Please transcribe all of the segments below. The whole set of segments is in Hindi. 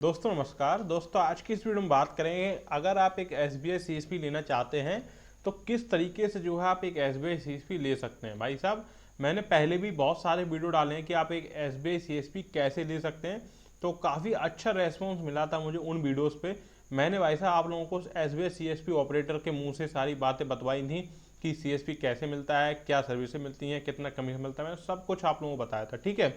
दोस्तों नमस्कार। दोस्तों आज की इस वीडियो में बात करेंगे, अगर आप एक SBI CSP लेना चाहते हैं तो किस तरीके से जो है आप एक SBI CSP ले सकते हैं। भाई साहब, मैंने पहले भी बहुत सारे वीडियो डाले हैं कि आप एक SBI CSP कैसे ले सकते हैं, तो काफ़ी अच्छा रेस्पॉन्स मिला था मुझे उन वीडियोज़ पे। मैंने भाई साहब आप लोगों को SBI CSP ऑपरेटर के मुँह से सारी बातें बतवाई थी कि CSP कैसे मिलता है, क्या सर्विसें मिलती हैं, कितना कमीशन मिलता है, मैंने सब कुछ आप लोगों को बताया था। ठीक है,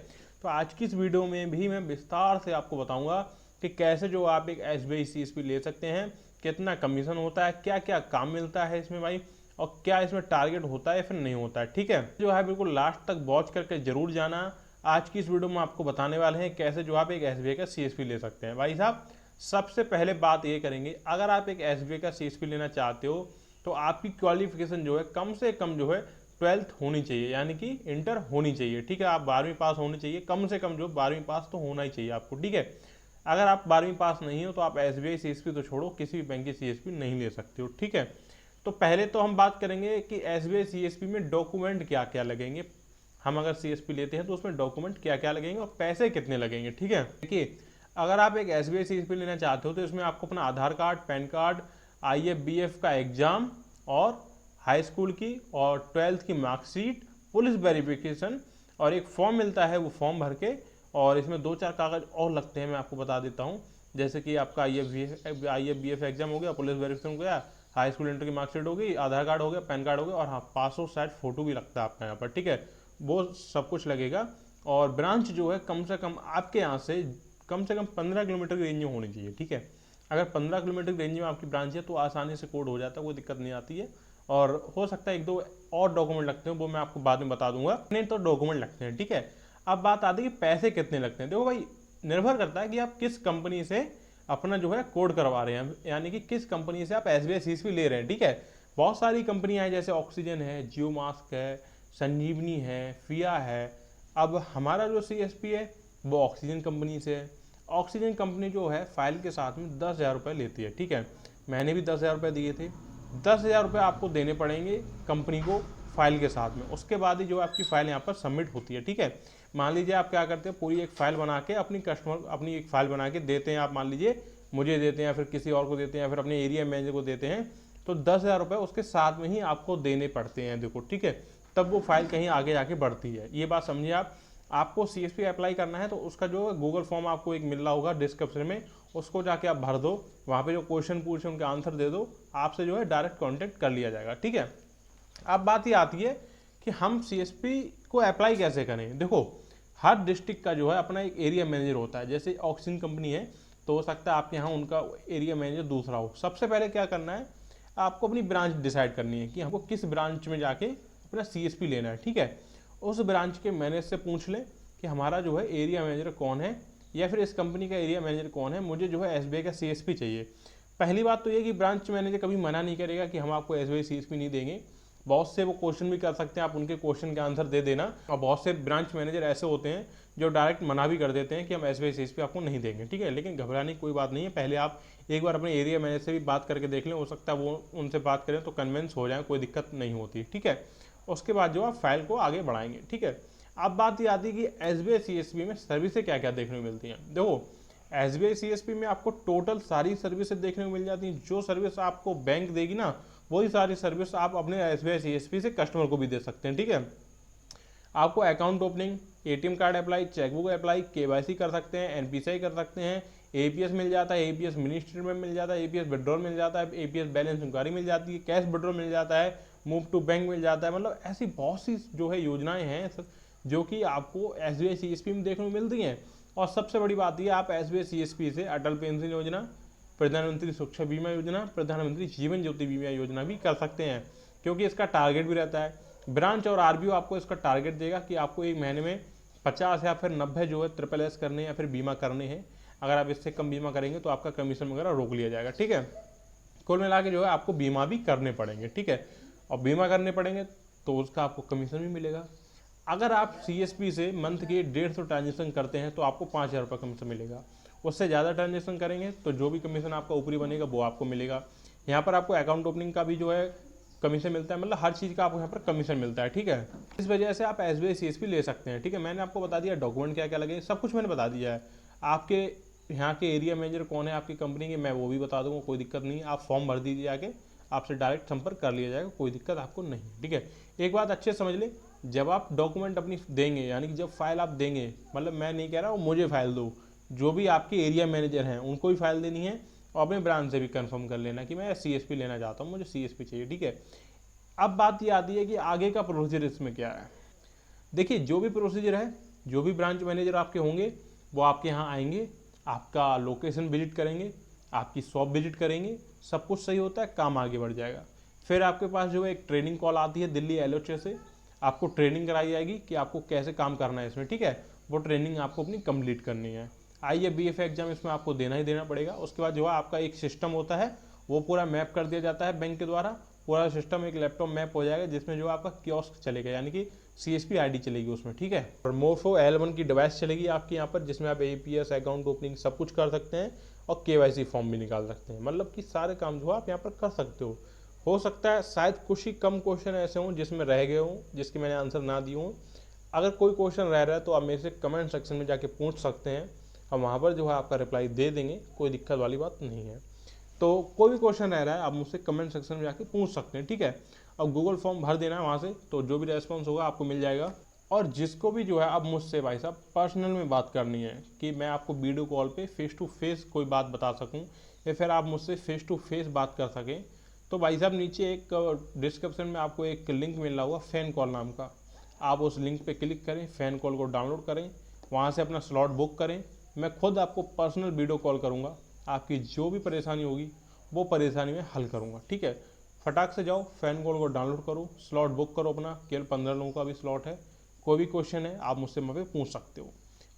तो आज की इस वीडियो में भी मैं विस्तार से आपको बताऊंगा कि कैसे जो आप एक SBI CSP ले सकते हैं, कितना कमीशन होता है, क्या क्या काम मिलता है इसमें भाई, और क्या इसमें टारगेट होता है फिर नहीं होता है। ठीक है, जो है बिल्कुल लास्ट तक वॉच करके जरूर जाना। आज की इस वीडियो में आपको बताने वाले हैं कैसे जो आप एक SBI का CSP ले सकते हैं। भाई साहब, सबसे पहले बात ये करेंगे, अगर आप एक SBI का CSP लेना चाहते हो तो आपकी क्वालिफिकेशन जो है कम से कम जो है 12th होनी चाहिए, यानी कि इंटर होनी चाहिए। ठीक है, आप 12वीं पास होनी चाहिए, कम से कम जो 12वीं पास तो होना ही चाहिए आपको। ठीक है, अगर आप 12वीं पास नहीं हो तो आप SBI CSP तो छोड़ो, किसी भी बैंक की CSP नहीं ले सकते हो। ठीक है, तो पहले तो हम बात करेंगे कि SBI CSP में डॉक्यूमेंट क्या क्या लगेंगे। हम अगर CSP लेते हैं तो उसमें डॉक्यूमेंट क्या क्या लगेंगे और पैसे कितने लगेंगे। ठीक है, देखिए, अगर आप एक SBI CSP लेना चाहते हो तो इसमें आपको अपना आधार कार्ड, पैन कार्ड, IFBF का एग्जाम और हाई स्कूल की और 12th की मार्कशीट, पुलिस वेरिफिकेशन और एक फॉर्म मिलता है, वो फॉर्म भर के, और इसमें 2-4 कागज और लगते हैं, मैं आपको बता देता हूँ। जैसे कि आपका IFBF एग्जाम हो गया, पुलिस वेरिफिकेशन हो गया, हाई स्कूल इंटर की मार्कशीट हो गई, आधार कार्ड हो गया, पैन कार्ड हो गया, और हाँ, पासपोर्ट साइज फोटो भी लगता है आपका यहाँ पर। ठीक है, वो सब कुछ लगेगा। और ब्रांच जो है कम से कम आपके यहाँ से कम 15 किलोमीटर की रेंज में होनी चाहिए। ठीक है, अगर 15 किलोमीटर की रेंज में आपकी ब्रांच है तो आसानी से कोड हो जाता है, कोई दिक्कत नहीं आती है। और हो सकता है 1-2 और डॉक्यूमेंट लगते हैं, वो मैं आपको बाद में बता दूंगा। नहीं तो डॉक्यूमेंट लगते हैं। ठीक है, अब बात आती है कि पैसे कितने लगते हैं। देखो भाई, निर्भर करता है कि आप किस कंपनी से अपना जो है कोड करवा रहे हैं, यानी कि किस कंपनी से आप SBI CSP ले रहे हैं। ठीक है, बहुत सारी कंपनियां हैं, जैसे ऑक्सीजन है, जियो मास्क है, संजीवनी है, फिया है। अब हमारा जो CSP है वो ऑक्सीजन कंपनी से है। ऑक्सीजन कंपनी जो है फाइल के साथ में 10,000 रुपये लेती है। ठीक है, मैंने भी 10,000 रुपये दिए थे। 10,000 रुपये आपको देने पड़ेंगे कंपनी को फाइल के साथ में, उसके बाद ही जो आपकी फाइल यहाँ पर सबमिट होती है। ठीक है, मान लीजिए आप क्या करते हैं, पूरी एक फाइल बना के अपनी एक फाइल बना के देते हैं, आप मान लीजिए मुझे देते हैं या फिर किसी और को देते हैं या फिर अपने एरिया मैनेजर को देते हैं, तो 10,000 रुपये उसके साथ में ही आपको देने पड़ते हैं। देखो, ठीक है, तब वो फाइल कहीं आगे जाके बढ़ती है, ये बात समझिए आप। आपको CSP अप्लाई करना है तो उसका जो गूगल फॉर्म आपको एक मिल रहा होगा डिस्क्रिप्शन में, उसको जाके आप भर दो, वहाँ पे जो क्वेश्चन पूछे उनके आंसर दे दो, आपसे जो है डायरेक्ट कांटेक्ट कर लिया जाएगा। ठीक है, अब बात ये आती है कि हम CSP को अप्लाई कैसे करें। देखो, हर डिस्ट्रिक्ट का जो है अपना एक एरिया मैनेजर होता है। जैसे ऑक्सीजन कंपनी है तो हो सकता है आपके यहाँ उनका एरिया मैनेजर दूसरा हो। सबसे पहले क्या करना है, आपको अपनी ब्रांच डिसाइड करनी है कि हमको किस ब्रांच में जाके अपना CSP लेना है। ठीक है, उस ब्रांच के मैनेजर से पूछ लें कि हमारा जो है एरिया मैनेजर कौन है, या फिर इस कंपनी का एरिया मैनेजर कौन है, मुझे जो है SBI का CSP चाहिए। पहली बात तो ये कि ब्रांच मैनेजर कभी मना नहीं करेगा कि हम आपको SBI CSP नहीं देंगे। बहुत से वो क्वेश्चन भी कर सकते हैं, आप उनके क्वेश्चन के आंसर दे देना। और बहुत से ब्रांच मैनेजर ऐसे होते हैं जो डायरेक्ट मना भी कर देते हैं कि हम SBI CSP आपको नहीं देंगे। ठीक है, लेकिन घबराने की कोई बात नहीं है, पहले आप एक बार अपने एरिया मैनेजर से भी बात करके देख लें, हो सकता है वो उनसे बात करें तो कन्विंस हो जाए, कोई दिक्कत नहीं होती। ठीक है, उसके बाद जो आप फाइल को आगे बढ़ाएंगे। ठीक है, अब बात ये आती है कि SBI CSP में सर्विसें क्या क्या देखने को मिलती हैं। देखो, SBI CSP में आपको टोटल सारी सर्विसेज देखने को मिल जाती हैं। जो सर्विस आपको बैंक देगी ना, वही सारी सर्विस आप अपने SBI CSP से कस्टमर को भी दे सकते हैं। ठीक है, आपको account opening, ATM card apply, chequebook apply, KYC कर सकते हैं, NPCI कर सकते हैं, APS मिल जाता है, APS मिनी स्टेटमेंट मिल जाता है, APS विड्रॉल मिल जाता है, APS बैलेंस इंक्वायरी मिल जाती है, कैश विड्रॉल मिल जाता है, मूव टू बैंक मिल जाता है। मतलब ऐसी बहुत सी जो है योजनाएं हैं जो कि आपको SBI CSP में देखने को मिलती हैं। और सबसे बड़ी बात यह, आप SBI CSP से अटल पेंशन योजना, प्रधानमंत्री सुरक्षा बीमा योजना, प्रधानमंत्री जीवन ज्योति बीमा योजना भी कर सकते हैं, क्योंकि इसका टारगेट भी रहता है। ब्रांच और RBO आपको इसका टारगेट देगा कि आपको एक महीने में 50 या फिर 90 जो है SSS करने या फिर बीमा करने हैं। अगर आप इससे कम बीमा करेंगे तो आपका कमीशन वगैरह रोक लिया जाएगा। ठीक है, कुल मिला के जो है आपको बीमा भी करने पड़ेंगे। ठीक है, और बीमा करने पड़ेंगे तो उसका आपको कमीशन भी मिलेगा। अगर आप CSP से मंथ के 150 ट्रांजेक्शन करते हैं तो आपको 5,000 रुपये कमीशन मिलेगा। उससे ज़्यादा ट्रांजेक्शन करेंगे तो जो भी कमीशन आपका ऊपरी बनेगा वो आपको मिलेगा। यहाँ पर आपको अकाउंट ओपनिंग का भी जो है कमीशन मिलता है, मतलब हर चीज़ का आपको यहाँ पर कमीशन मिलता है। ठीक है, इस वजह से आप SBI CSP ले सकते हैं। ठीक है, मैंने आपको बता दिया डॉक्यूमेंट क्या क्या लगे, सब कुछ मैंने बता दिया है। आपके यहाँ के एरिया मैनेजर कौन है आपकी कंपनी के, मैं वो भी बता दूंगा, कोई दिक्कत नहीं है। आप फॉर्म भर दीजिए, आके आपसे डायरेक्ट संपर्क कर लिया जाएगा, कोई दिक्कत आपको नहीं। ठीक है, एक बात अच्छे समझ ले, जब आप डॉक्यूमेंट अपनी देंगे, यानी कि जब फाइल आप देंगे, मतलब मैं नहीं कह रहा हूँ मुझे फाइल दो, जो भी आपके एरिया मैनेजर हैं उनको भी फाइल देनी है, और अपने ब्रांच से भी कंफर्म कर लेना कि मैं CSP लेना चाहता हूँ, मुझे CSP चाहिए। ठीक है, अब बात ये आती है कि आगे का प्रोसीजर इसमें क्या है। देखिए, जो भी प्रोसीजर है, जो भी ब्रांच मैनेजर आपके होंगे वो आपके यहाँ आएंगे, आपका लोकेशन विजिट करेंगे, आपकी शॉप विजिट करेंगे, सब कुछ सही होता है, काम आगे बढ़ जाएगा। फिर आपके पास जो है एक ट्रेनिंग कॉल आती है दिल्ली LHA से, आपको ट्रेनिंग कराई जाएगी कि आपको कैसे काम करना है इसमें। ठीक है, वो ट्रेनिंग आपको अपनी कंप्लीट करनी है। IABF एग्जाम इसमें आपको देना ही देना पड़ेगा। उसके बाद जो है आपका एक सिस्टम होता है, वो पूरा मैप कर दिया जाता है बैंक के द्वारा। पूरा सिस्टम एक लैपटॉप मैप हो जाएगा, जिसमें जो आपका कियोस्क चलेगा, यानी कि CSP ID चलेगी उसमें। ठीक है, और मोफो L1 की डिवाइस चलेगी आपके यहाँ पर, जिसमें आप APS अकाउंट ओपनिंग सब कुछ कर सकते हैं, और KYC फॉर्म भी निकाल सकते हैं। मतलब कि सारे काम जो आप यहाँ पर कर सकते हो सकता है शायद कुछ ही कम क्वेश्चन ऐसे हों जिसमें रह गए हों, जिसके मैंने आंसर ना दिए हों। अगर कोई क्वेश्चन रह रहा है तो आप मेरे से कमेंट सेक्शन में जाके पूछ सकते हैं, हम वहाँ पर जो है आपका रिप्लाई दे देंगे, कोई दिक्कत वाली बात नहीं है। तो कोई भी क्वेश्चन रह रहा है आप मुझसे कमेंट सेक्शन में जाके पूछ सकते हैं। ठीक है, अब गूगल फॉर्म भर देना है वहाँ से, तो जो भी रेस्पॉन्स होगा आपको मिल जाएगा। और जिसको भी जो है अब मुझसे भाई साहब पर्सनल में बात करनी है, कि मैं आपको वीडियो कॉल पे फेस टू फेस कोई बात बता सकूं, या फिर आप मुझसे फेस टू फेस बात कर सकें, तो भाई साहब नीचे एक डिस्क्रिप्शन में आपको एक लिंक मिल रहा होगा फैन कॉल नाम का। आप उस लिंक पे क्लिक करें, फैन कॉल को डाउनलोड करें, वहाँ से अपना स्लॉट बुक करें। मैं खुद आपको पर्सनल वीडियो कॉल करूँगा, आपकी जो भी परेशानी होगी वो परेशानी में हल करूँगा। ठीक है, फटाक से जाओ, फैन कॉल को डाउनलोड करो, स्लॉट बुक करो अपना, केवल 15 लोगों का भी स्लॉट है। कोई भी क्वेश्चन है आप मुझसे वहाँ पे पूछ सकते हो।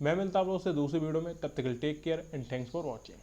मैं मिलता हूँ आपसे दूसरी वीडियो में, तब तक take care and thanks for watching.